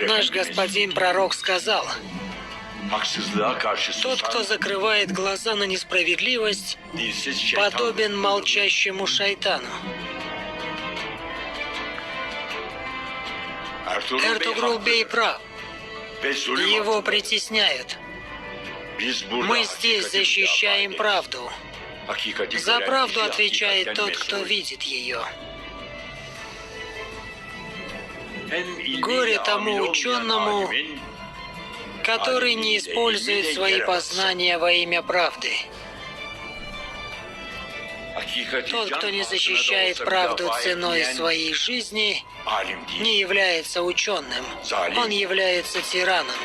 Наш господин пророк сказал: тот, кто закрывает глаза на несправедливость, подобен молчащему шайтану. Эртугрул Бей прав. Его притесняют. Мы здесь защищаем правду. За правду отвечает тот, кто видит ее. Горе тому ученому, который не использует свои познания во имя правды. Тот, кто не защищает правду ценой своей жизни, не является ученым. Он является тираном.